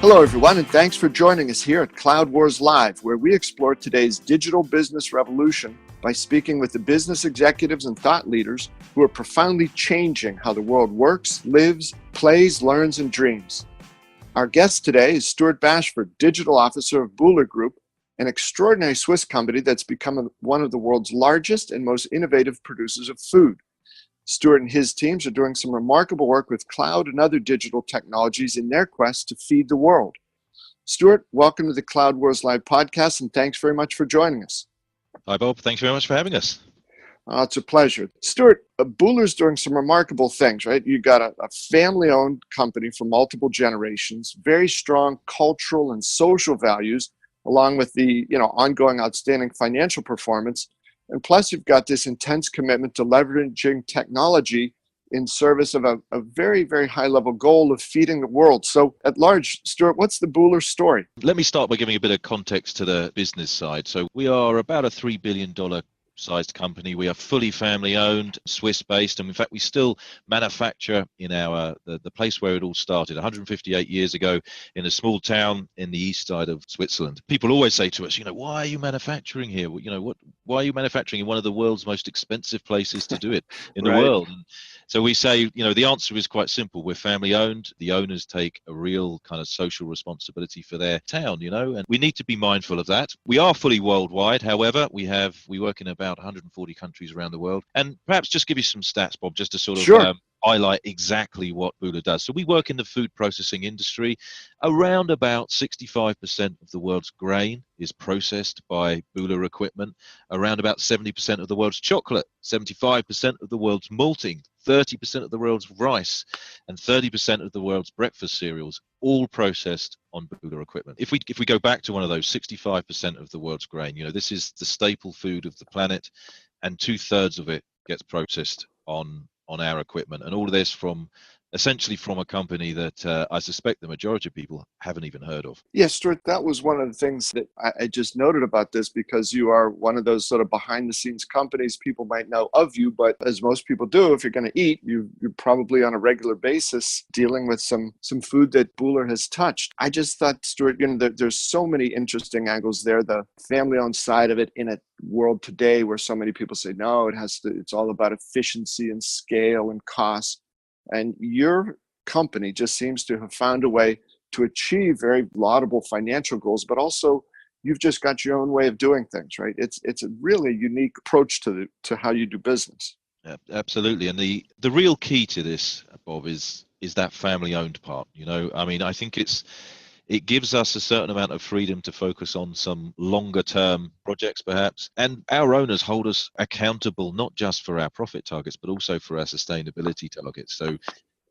Hello, everyone, and thanks for joining us here at Cloud Wars Live, where we explore today's digital business revolution by speaking with the business executives and thought leaders who are profoundly changing how the world works, lives, plays, learns, and dreams. Our guest today is Stuart Bashford, Digital Officer of Bühler Group, an extraordinary Swiss company that's become one of the world's largest and most innovative producers of food. Stuart and his teams are doing some remarkable work with cloud and other digital technologies in their quest to feed the world. Stuart, welcome to the Cloud Wars Live podcast, and thanks very much for joining us. Hi, Bob. Thanks very much for having us. It's a pleasure. Stuart, Bühler's doing some remarkable things, right? You got a family-owned company for multiple generations, very strong cultural and social values, along with the ongoing outstanding financial performance. And plus, you've got this intense commitment to leveraging technology in service of a very, very high-level goal of feeding the world. So at large, Stuart, what's the Bühler story? Let me start by giving a bit of context to the business side. So we are about a $3 billion sized company. We are fully family owned, Swiss-based, and in fact we still manufacture in the place where it all started 158 years ago in a small town in the east side of Switzerland. People always say to us, why are you manufacturing here? Why are you manufacturing in one of the world's most expensive places to do it in the Right. world? And so we say, the answer is quite simple. We're family owned. The owners take a real kind of social responsibility for their town, and we need to be mindful of that. We are fully worldwide. However, we work in about 140 countries around the world. And perhaps just give you some stats, Bob, just to sort of Sure. highlight exactly what Bühler does. So we work in the food processing industry. Around about 65% of the world's grain is processed by Bühler equipment. Around about 70% of the world's chocolate, 75% of the world's malting, 30% of the world's rice, and 30% of the world's breakfast cereals, all processed on Bühler equipment. If we go back to one of those, 65% of the world's grain, this is the staple food of the planet, and 2/3 of it gets processed on our equipment, and all of this essentially from a company that I suspect the majority of people haven't even heard of. Yes, Stuart, that was one of the things that I just noted about this, because you are one of those sort of behind the scenes companies people might know of you, but as most people do, if you're going to eat, you're probably on a regular basis dealing with some food that Bühler has touched. I just thought, Stuart, there's so many interesting angles there, the family owned side of it in a world today where so many people say, no, it's all about efficiency and scale and cost. And your company just seems to have found a way to achieve very laudable financial goals, but also you've just got your own way of doing things, right? It's a really unique approach to how you do business. Yeah, absolutely. And the real key to this, Bob, is that family-owned part. I think it gives us a certain amount of freedom to focus on some longer-term projects, perhaps. And our owners hold us accountable, not just for our profit targets, but also for our sustainability targets. So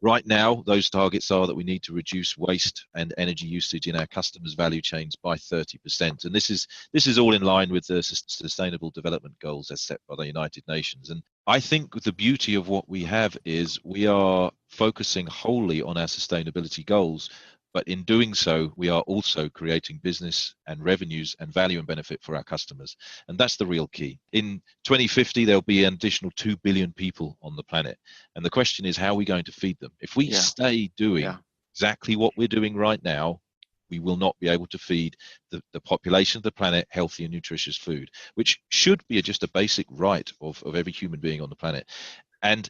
right now, those targets are that we need to reduce waste and energy usage in our customers' value chains by 30%. And this is all in line with the Sustainable Development Goals as set by the United Nations. And I think the beauty of what we have is we are focusing wholly on our sustainability goals. But in doing so, we are also creating business and revenues and value and benefit for our customers. And that's the real key. In 2050, there'll be an additional 2 billion people on the planet. And the question is, how are we going to feed them? If we stay doing exactly what we're doing right now, we will not be able to feed the population of the planet healthy and nutritious food, which should be just a basic right of every human being on the planet. And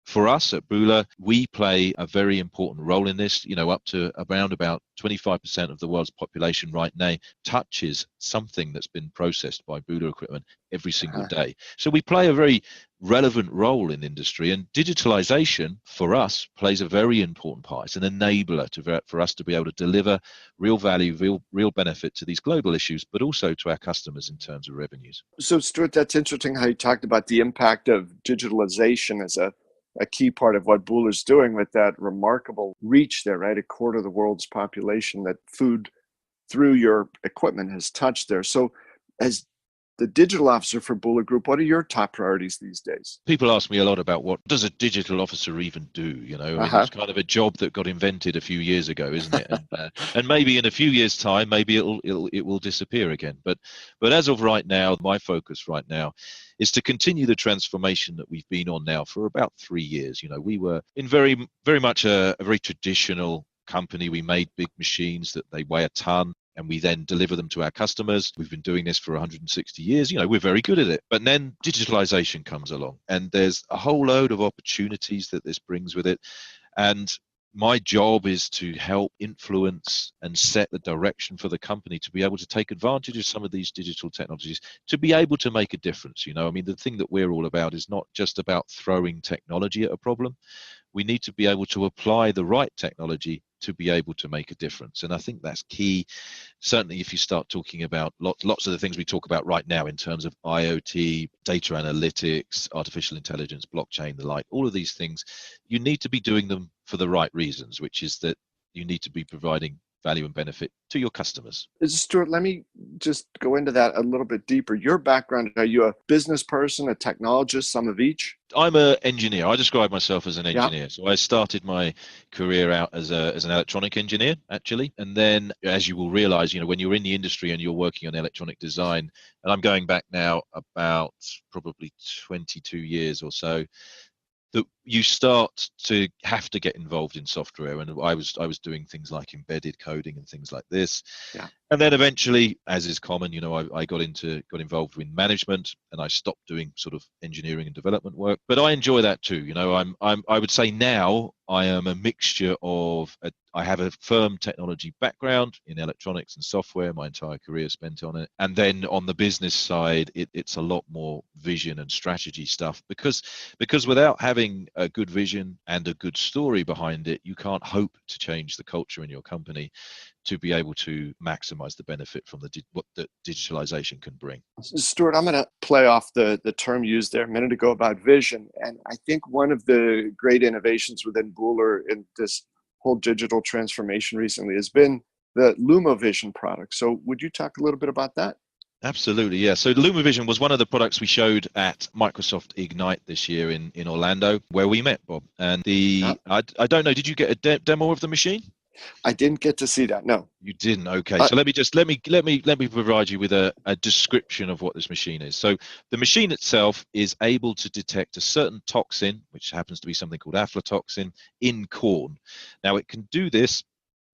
for us at Bühler, we play a very important role in this. Up to around about 25% of the world's population right now touches something that's been processed by Bühler equipment every single day. So we play a very relevant role in industry, and digitalization for us plays a very important part. It's an enabler for us to be able to deliver real value, real benefit to these global issues, but also to our customers in terms of revenues. So Stuart, that's interesting how you talked about the impact of digitalization as a key part of what Bühler's doing with that remarkable reach there, right? A quarter of the world's population that food through your equipment has touched there. So as the digital officer for Bühler Group, what are your top priorities these days? People ask me a lot about what does a digital officer even do? It's kind of a job that got invented a few years ago, isn't it? And maybe in a few years' time, maybe it will disappear again. But as of right now, my focus right now is to continue the transformation that we've been on now for about 3 years. We were in very, very much a very traditional company. We made big machines that they weigh a ton, and we then deliver them to our customers. We've been doing this for 160 years. We're very good at it. But then digitalization comes along, and there's a whole load of opportunities that this brings with it. And my job is to help influence and set the direction for the company to be able to take advantage of some of these digital technologies, to be able to make a difference. The thing that we're all about is not just about throwing technology at a problem. We need to be able to apply the right technology to be able to make a difference. And I think that's key. Certainly, if you start talking about lots of the things we talk about right now in terms of IoT, data analytics, artificial intelligence, blockchain, the like, all of these things, you need to be doing them for the right reasons, which is that you need to be providing value and benefit to your customers. Stuart, let me just go into that a little bit deeper. Your background, are you a business person, a technologist, some of each? I'm an engineer. I describe myself as an engineer. Yeah. So I started my career out as an electronic engineer, actually. And then, as you will realize, when you're in the industry and you're working on electronic design, and I'm going back now about probably 22 years or so, that you start to have to get involved in software. And I was doing things like embedded coding and things like this. Yeah. And then eventually, as is common, I got involved with management, and I stopped doing sort of engineering and development work. But I enjoy that too. I would say now I am a mixture of I have a firm technology background in electronics and software. My entire career spent on it. And then on the business side, it's a lot more vision and strategy stuff, because without having a good vision and a good story behind it, you can't hope to change the culture in your company to be able to maximize the benefit from what the digitalization can bring. Stuart, I'm going to play off the term used there a minute ago about vision. And I think one of the great innovations within Bühler in this whole digital transformation recently has been the LumaVision product. So would you talk a little bit about that? Absolutely, yeah. So LumaVision was one of the products we showed at Microsoft Ignite this year in Orlando, where we met, Bob. And I don't know, did you get a demo of the machine? I didn't get to see that. No, you didn't. Okay, so let me provide you with a description of what this machine is. So the machine itself is able to detect a certain toxin, which happens to be something called aflatoxin, in corn. Now it can do this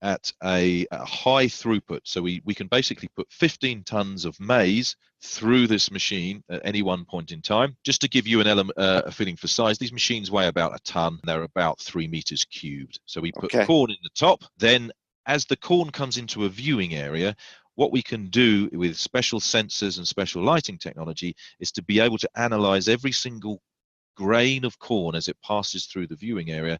at a high throughput. So we can basically put 15 tons of maize through this machine at any one point in time. Just to give you a feeling for size, these machines weigh about a ton. They're about 3 meters cubed. So we put corn in the top. Then as the corn comes into a viewing area, what we can do with special sensors and special lighting technology is to be able to analyze every single grain of corn as it passes through the viewing area.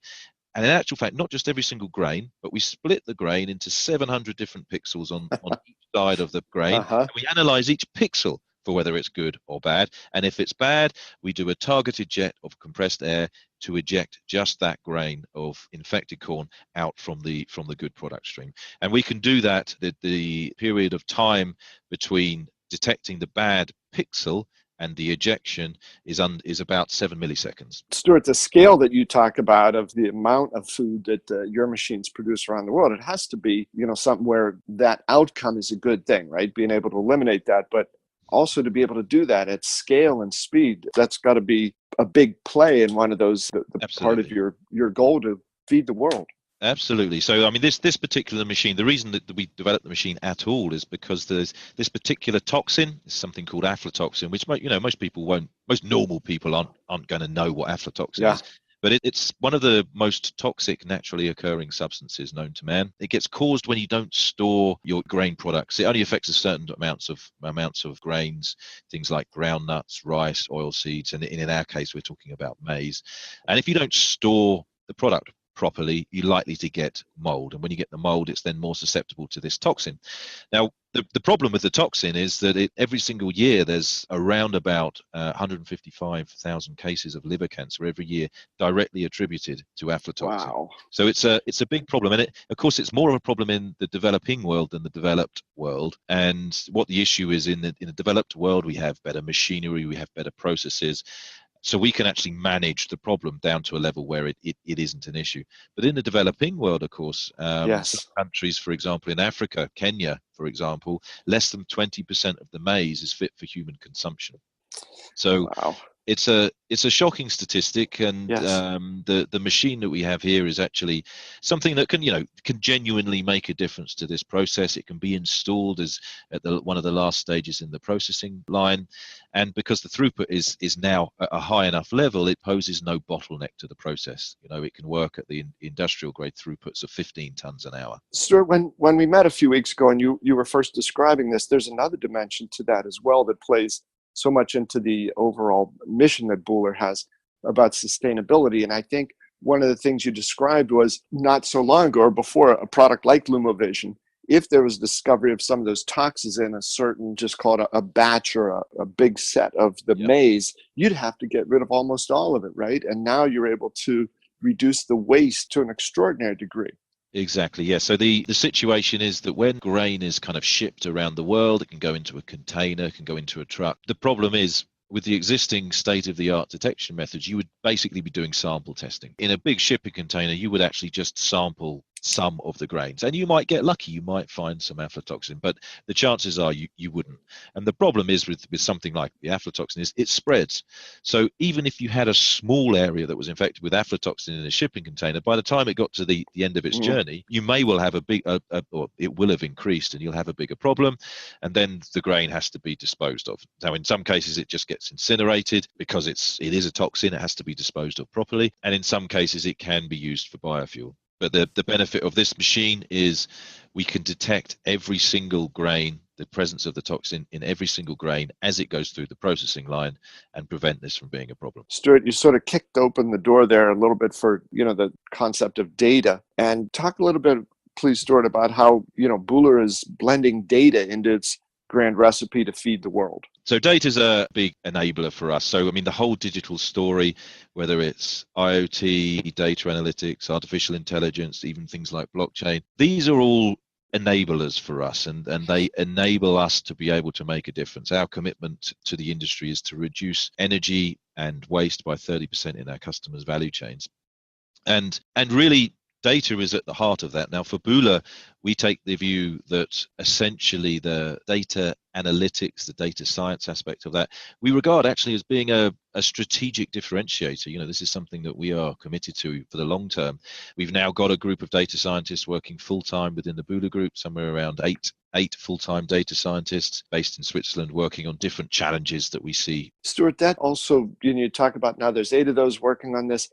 And in actual fact, not just every single grain, but we split the grain into 700 different pixels on each side of the grain. And we analyze each pixel for whether it's good or bad. And if it's bad, we do a targeted jet of compressed air to eject just that grain of infected corn out from the good product stream. And we can do that, the period of time between detecting the bad pixel and the ejection is about 7 milliseconds. Stuart, the scale that you talk about of the amount of food that your machines produce around the world, it has to be, something where that outcome is a good thing, right? Being able to eliminate that, but also to be able to do that at scale and speed, that's got to be a big play in one of those, the part of your goal to feed the world. Absolutely. So, I mean, this particular machine, the reason that we developed the machine at all is because there's this particular toxin, is something called aflatoxin, which most normal people aren't going to know what aflatoxin is. But it's one of the most toxic naturally occurring substances known to man. It gets caused when you don't store your grain products. It only affects a certain amounts of grains, things like ground nuts, rice, oil seeds, and in our case, we're talking about maize. And if you don't store the product properly, you're likely to get mold. And when you get the mold, it's then more susceptible to this toxin. Now, the problem with the toxin is that every single year there's around about 155,000 cases of liver cancer every year directly attributed to aflatoxin. Wow. So it's a big problem. And of course, it's more of a problem in the developing world than the developed world. And what the issue is in the developed world, we have better machinery, we have better processes. So we can actually manage the problem down to a level where it isn't an issue. But in the developing world, of course, some countries, for example, in Africa, Kenya, for example, less than 20% of the maize is fit for human consumption. So it's a shocking statistic, and Yes. the machine that we have here is actually something that can genuinely make a difference to this process. It can be installed as at one of the last stages in the processing line, and because the throughput is now at a high enough level, it poses no bottleneck to the process. It can work at the industrial grade throughputs of 15 tons an hour. Stuart, when we met a few weeks ago and you were first describing this, there's another dimension to that as well that plays so much into the overall mission that Bühler has about sustainability. And I think one of the things you described was not so long ago or before a product like LumoVision, if there was discovery of some of those toxins in a certain, just call it a batch or a big set of the maize, you'd have to get rid of almost all of it, right? And now you're able to reduce the waste to an extraordinary degree. Exactly, yeah. So the situation is that when grain is kind of shipped around the world, it can go into a container, can go into a truck. The problem is, with the existing state-of-the-art detection methods, you would basically be doing sample testing. In a big shipping container, you would actually just sample some of the grains, and you might get lucky, you might find some aflatoxin, but the chances are you wouldn't. And the problem is with something like the aflatoxin is it spreads. So even if you had a small area that was infected with aflatoxin in a shipping container, by the time it got to the end of its journey, you may well have or it will have increased, and you'll have a bigger problem, and then the grain has to be disposed of. Now, in some cases, it just gets incinerated because it is a toxin. It has to be disposed of properly, and in some cases, it can be used for biofuel. But the benefit of this machine is we can detect every single grain, the presence of the toxin in every single grain as it goes through the processing line, and prevent this from being a problem. Stuart, you sort of kicked open the door there a little bit for, the concept of data. And talk a little bit, please, Stuart, about how, Bühler is blending data into its grand recipe to feed the world. So data is a big enabler for us. So, the whole digital story, whether it's IoT, data analytics, artificial intelligence, even things like blockchain, these are all enablers for us, and they enable us to be able to make a difference. Our commitment to the industry is to reduce energy and waste by 30% in our customers' value chains. And really, data is at the heart of that. Now, for Bühler, we take the view that essentially the data analytics, the data science aspect of that, we regard actually as being a strategic differentiator. This is something that we are committed to for the long term. We've now got a group of data scientists working full-time within the Bühler Group, somewhere around eight full-time data scientists based in Switzerland, working on different challenges that we see. Stuart, that also, you talk about now there's 8 of those working on this.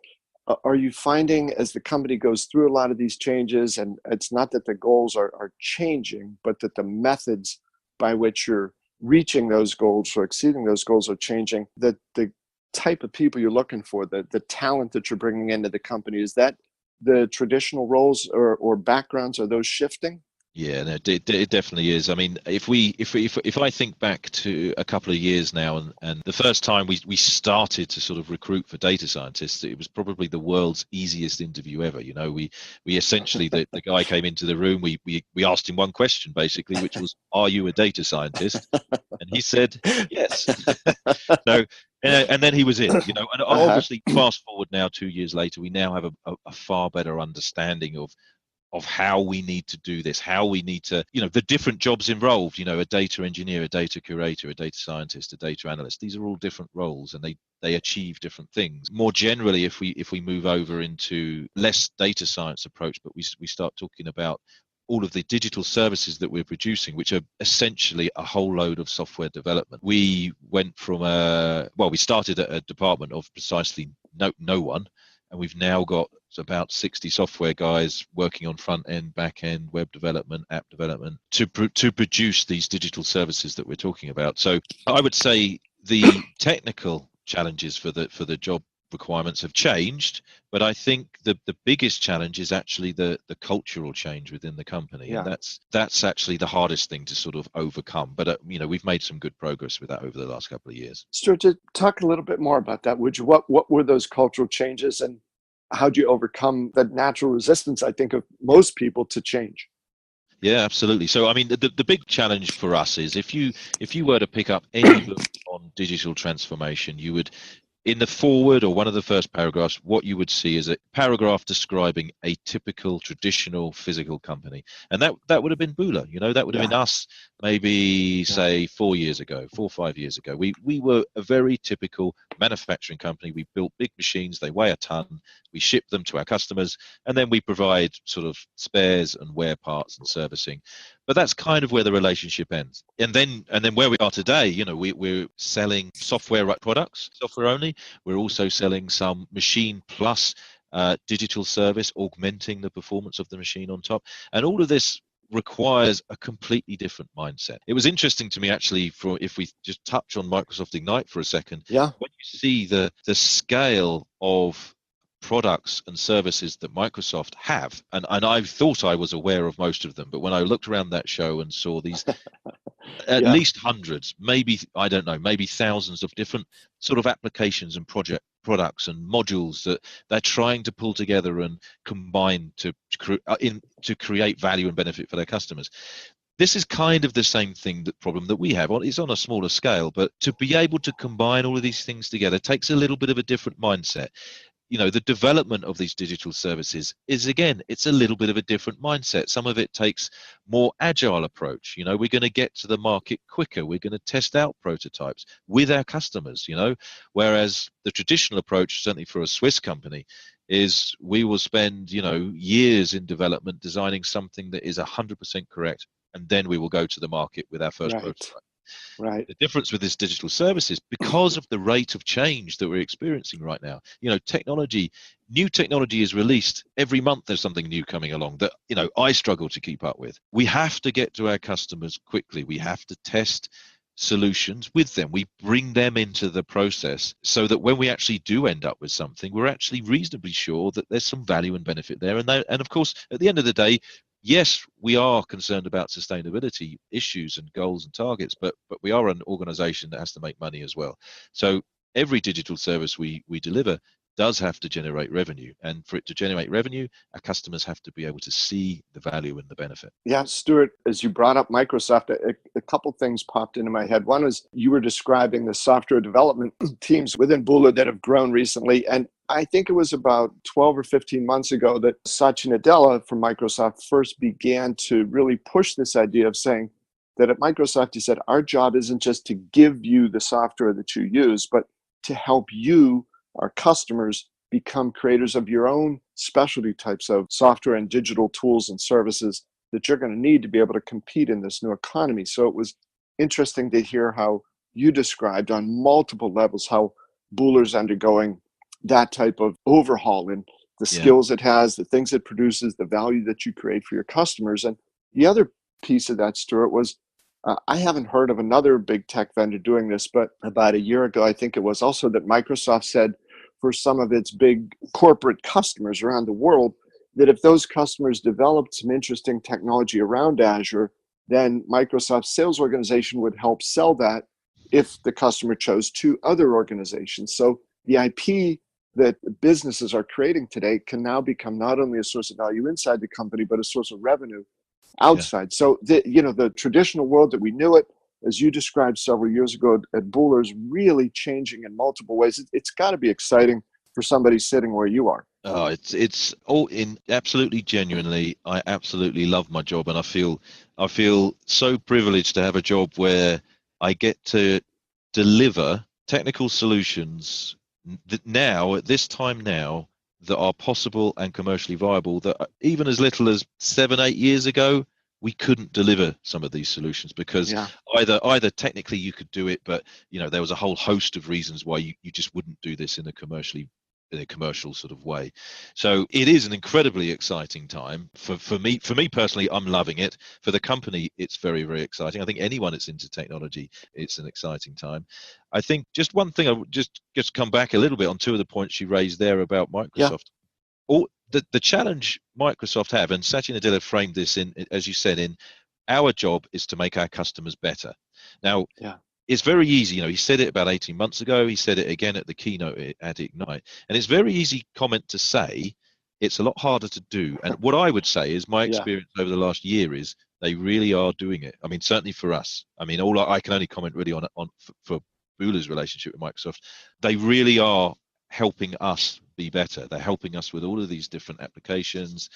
Are you finding as the company goes through a lot of these changes, and it's not that the goals are changing, but that the methods by which you're reaching those goals or exceeding those goals are changing, that the type of people you're looking for, the talent that you're bringing into the company, is that the traditional roles or backgrounds, are those shifting? Yeah, no, it definitely is. If I think back to a couple of years now, and the first time we started to sort of recruit for data scientists, it was probably the world's easiest interview ever. We essentially, the guy came into the room, we asked him one question basically, which was, "Are you a data scientist?" And he said, "Yes." So, and then he was in. And obviously, fast forward now 2 years later, we now have a far better understanding of how we need to do this, how we need to, the different jobs involved, a data engineer, a data curator, a data scientist, a data analyst. These are all different roles, and they achieve different things. More generally, if we move over into less data science approach, but we start talking about all of the digital services that we're producing, which are essentially a whole load of software development. We went from we started at a department of precisely no one, and we've now got about 60 software guys working on front end, back end, web development, app development to produce these digital services that we're talking about. So I would say the technical challenges for the job requirements have changed, but I think the biggest challenge is actually the cultural change within the company. Yeah. And that's actually the hardest thing to sort of overcome. But we've made some good progress with that over the last couple of years. Stuart, to talk a little bit more about that, would you? What were those cultural changes, and how do you overcome the natural resistance, I think, of most people to change? Yeah, absolutely. So, the big challenge for us is if you were to pick up any book on digital transformation, you would in the forward or one of the first paragraphs, what you would see is a paragraph describing a typical traditional physical company. And that would have been Bühler, that would have been us maybe, say, 4 years ago, 4 or 5 years ago. We were a very typical manufacturing company. We built big machines, they weigh a ton, we ship them to our customers, and then we provide sort of spares and wear parts and servicing. But that's kind of where the relationship ends. And then where we are today, we're selling software products, software only. We're also selling some machine plus digital service, augmenting the performance of the machine on top. And all of this requires a completely different mindset. It was interesting to me, actually, if we just touch on Microsoft Ignite for a second, when you see the scale of products and services that Microsoft have, and I thought I was aware of most of them, but when I looked around that show and saw these at least hundreds, maybe, I don't know, maybe thousands of different sort of applications and products and modules that they're trying to pull together and combine to create value and benefit for their customers. This is kind of the same problem that we have. It's on a smaller scale, but to be able to combine all of these things together takes a little bit of a different mindset. The development of these digital services is, again, it's a little bit of a different mindset. Some of it takes more agile approach. We're going to get to the market quicker. We're going to test out prototypes with our customers, whereas the traditional approach, certainly for a Swiss company, is we will spend, years in development designing something that is 100% correct, and then we will go to the market with our first prototype. Right. The difference with this digital services, because of the rate of change that we're experiencing right now, new technology is released every month. There's something new coming along that, I struggle to keep up with. We have to get to our customers quickly. We have to test solutions with them. We bring them into the process so that when we actually do end up with something, we're actually reasonably sure that there's some value and benefit there. And of course, at the end of the day, yes, we are concerned about sustainability issues and goals and targets, but we are an organization that has to make money as well. So every digital service we deliver does have to generate revenue. And for it to generate revenue, our customers have to be able to see the value and the benefit. Yeah, Stuart, as you brought up Microsoft, a couple things popped into my head. One is you were describing the software development teams within Bühler that have grown recently. And I think it was about 12 or 15 months ago that Satya Nadella from Microsoft first began to really push this idea of saying that at Microsoft, he said, our job isn't just to give you the software that you use, but to help you, our customers, become creators of your own specialty types of software and digital tools and services that you're going to need to be able to compete in this new economy. So it was interesting to hear how you described on multiple levels how Bühler's undergoing that type of overhaul in the skills it has, the things it produces, the value that you create for your customers. And the other piece of that, Stuart, was I haven't heard of another big tech vendor doing this, but about a year ago, I think it was also that Microsoft said for some of its big corporate customers around the world, that if those customers developed some interesting technology around Azure, then Microsoft's sales organization would help sell that if the customer chose two other organizations. So the IP that businesses are creating today can now become not only a source of value inside the company, but a source of revenue outside. Yeah. So the traditional world that we knew it, as you described several years ago at Bühler, is really changing in multiple ways. It's got to be exciting for somebody sitting where you are. Oh, it's all in absolutely genuinely. I absolutely love my job, and I feel so privileged to have a job where I get to deliver technical solutions that now, at this time now, that are possible and commercially viable, that even as little as 7-8 years ago, we couldn't deliver some of these solutions because either technically you could do it, but there was a whole host of reasons why you just wouldn't do this in a commercial sort of way. So it is an incredibly exciting time for me personally. I'm loving it. For the company, it's very, very exciting. I think anyone that's into technology, it's an exciting time. I think just one thing, I would just come back a little bit on two of the points you raised there about Microsoft. The challenge Microsoft have, and Satya Nadella framed this in, as you said, in our job is to make our customers better. Now, it's very easy. He said it about 18 months ago. He said it again at the keynote at Ignite. And it's very easy comment to say. It's a lot harder to do. And what I would say is my experience over the last year is they really are doing it. I mean, certainly for us. I mean, I can only comment really on for Bühler's relationship with Microsoft, they really are helping us be better. They're helping us with all of these different applications.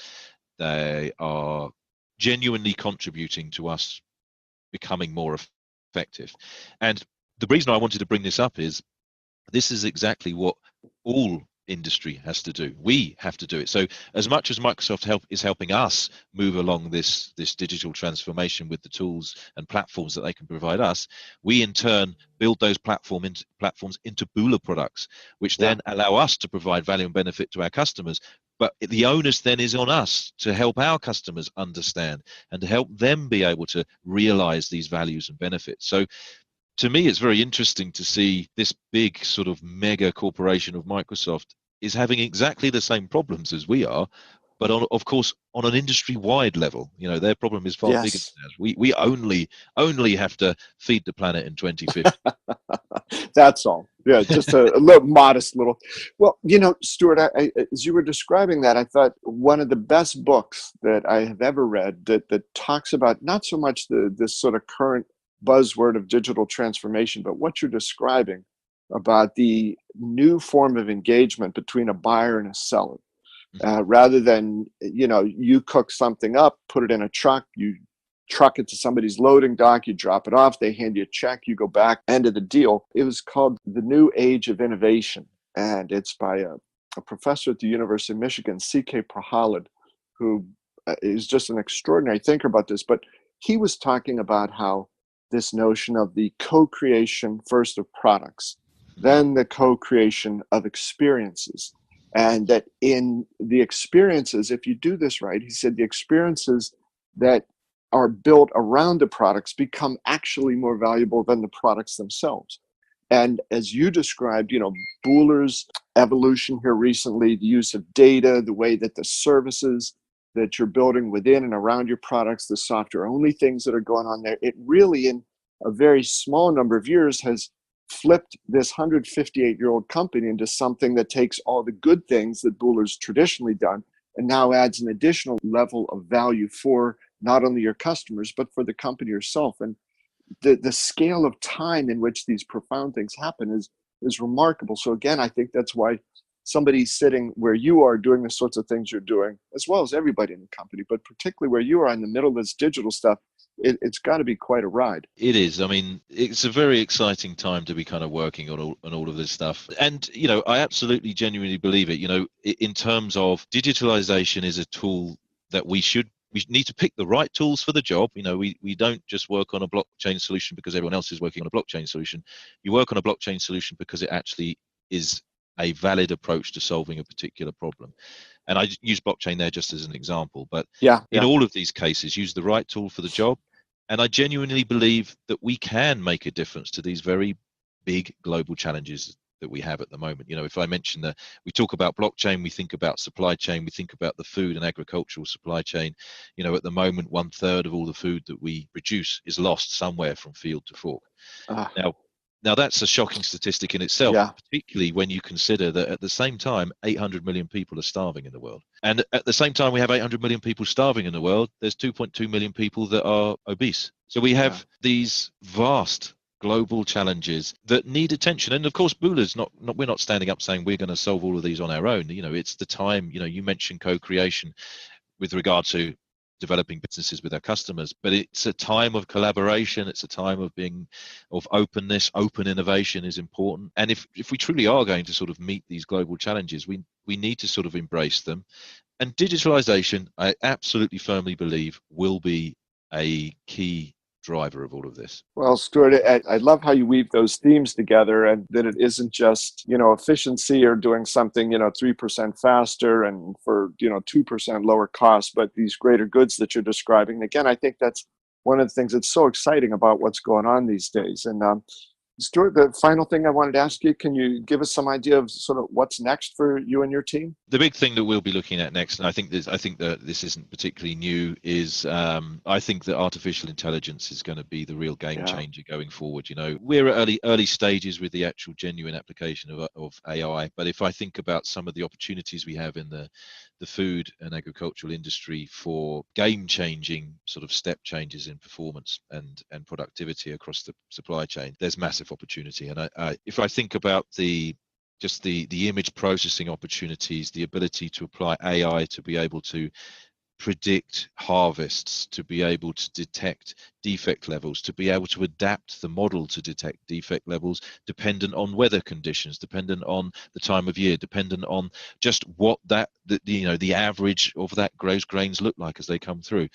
They are genuinely contributing to us becoming more effective. And the reason I wanted to bring this up is this is exactly what all industry has to do. We have to do it. So as much as Microsoft is helping us move along this digital transformation with the tools and platforms that they can provide us, we in turn build those platforms into Bühler products, which then allow us to provide value and benefit to our customers. But the onus then is on us to help our customers understand and to help them be able to realize these values and benefits. So to me, it's very interesting to see this big sort of mega corporation of Microsoft is having exactly the same problems as we are, but of course, on an industry-wide level. Their problem is far bigger than ours. We only have to feed the planet in 2050. That's all. Yeah, just a little modest little. Well, Stuart, I, as you were describing that, I thought one of the best books that I have ever read that talks about not so much this sort of current buzzword of digital transformation, but what you're describing about the new form of engagement between a buyer and a seller. Rather than, you cook something up, put it in a truck, you truck it to somebody's loading dock, you drop it off, they hand you a check, you go back, end of the deal. It was called The New Age of Innovation. And it's by a professor at the University of Michigan, C.K. Prahalad, who is just an extraordinary thinker about this. But he was talking about how this notion of the co-creation first of products, then the co-creation of experiences. And that in the experiences, if you do this right, he said the experiences that are built around the products become actually more valuable than the products themselves. And as you described, Bühler's evolution here recently, the use of data, the way that the services that you're building within and around your products, the software-only things that are going on there, it really, in a very small number of years, has flipped this 158-year-old company into something that takes all the good things that Bühler's traditionally done and now adds an additional level of value for not only your customers, but for the company yourself. And the scale of time in which these profound things happen is remarkable. So again, I think that's why somebody sitting where you are doing the sorts of things you're doing, as well as everybody in the company, but particularly where you are in the middle of this digital stuff, it's got to be quite a ride. It is. I mean, it's a very exciting time to be kind of working on all of this stuff. And, I absolutely genuinely believe it. In terms of digitalization is a tool that we need to pick the right tools for the job. We don't just work on a blockchain solution because everyone else is working on a blockchain solution. You work on a blockchain solution because it actually is a valid approach to solving a particular problem. And I use blockchain there just as an example, but in all of these cases, use the right tool for the job. And I genuinely believe that we can make a difference to these very big global challenges that we have at the moment. If I mention that we talk about blockchain, we think about supply chain, we think about the food and agricultural supply chain. At the moment, 1/3 of all the food that we produce is lost somewhere from field to fork. Now that's a shocking statistic in itself, particularly when you consider that at the same time, 800 million people are starving in the world. And at the same time we have 800 million people starving in the world, there's 2.2 million people that are obese. So we have these vast global challenges that need attention. And of course, Bühler's we're not standing up saying we're going to solve all of these on our own. It's the time, you mentioned co-creation with regard to developing businesses with our customers, but it's a time of collaboration. It's a time of openness. Open innovation is important. And if we truly are going to sort of meet these global challenges, we need to sort of embrace them. And digitalization, I absolutely firmly believe, will be a key driver of all of this. Well, Stuart, I love how you weave those themes together, and that it isn't just, efficiency or doing something, 3% faster and for, 2% lower cost, but these greater goods that you're describing. Again, I think that's one of the things that's so exciting about what's going on these days. And Stuart, the final thing I wanted to ask you, can you give us some idea of sort of what's next for you and your team? The big thing that we'll be looking at next, and I think that this isn't particularly new, is I think that artificial intelligence is going to be the real game changer going forward. We're at early stages with the actual genuine application of AI, but if I think about some of the opportunities we have in the food and agricultural industry for game-changing sort of step changes in performance and productivity across the supply chain, there's massive massive opportunity. And if I think about the image processing opportunities, the ability to apply AI to be able to predict harvests, to be able to detect defect levels, to be able to adapt the model to detect defect levels dependent on weather conditions, dependent on the time of year, dependent on just what the average of that gross grains look like as they come through.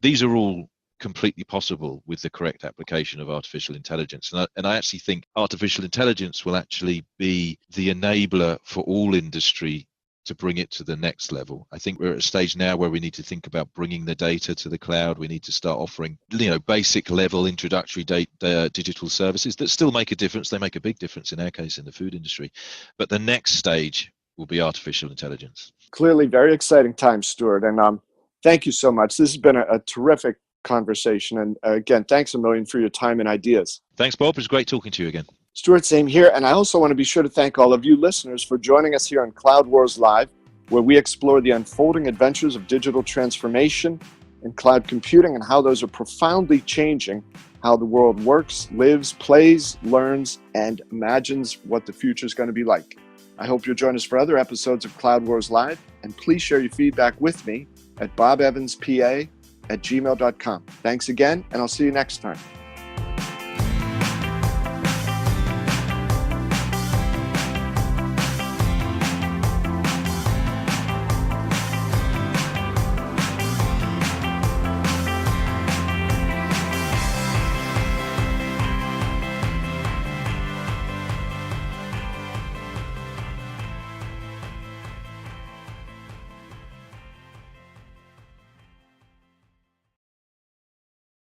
These are all completely possible with the correct application of artificial intelligence. And I actually think artificial intelligence will actually be the enabler for all industry to bring it to the next level. I think we're at a stage now where we need to think about bringing the data to the cloud. We need to start offering, basic level introductory digital services that still make a difference. They make a big difference in our case in the food industry. But the next stage will be artificial intelligence. Clearly very exciting times, Stuart. And thank you so much. This has been a terrific conversation. And again, thanks a million for your time and ideas. Thanks, Bob. It was great talking to you again. Stuart, same here. And I also want to be sure to thank all of you listeners for joining us here on Cloud Wars Live, where we explore the unfolding adventures of digital transformation and cloud computing and how those are profoundly changing how the world works, lives, plays, learns, and imagines what the future is going to be like. I hope you'll join us for other episodes of Cloud Wars Live, and please share your feedback with me at bobevanspa@gmail.com. Thanks again, and I'll see you next time.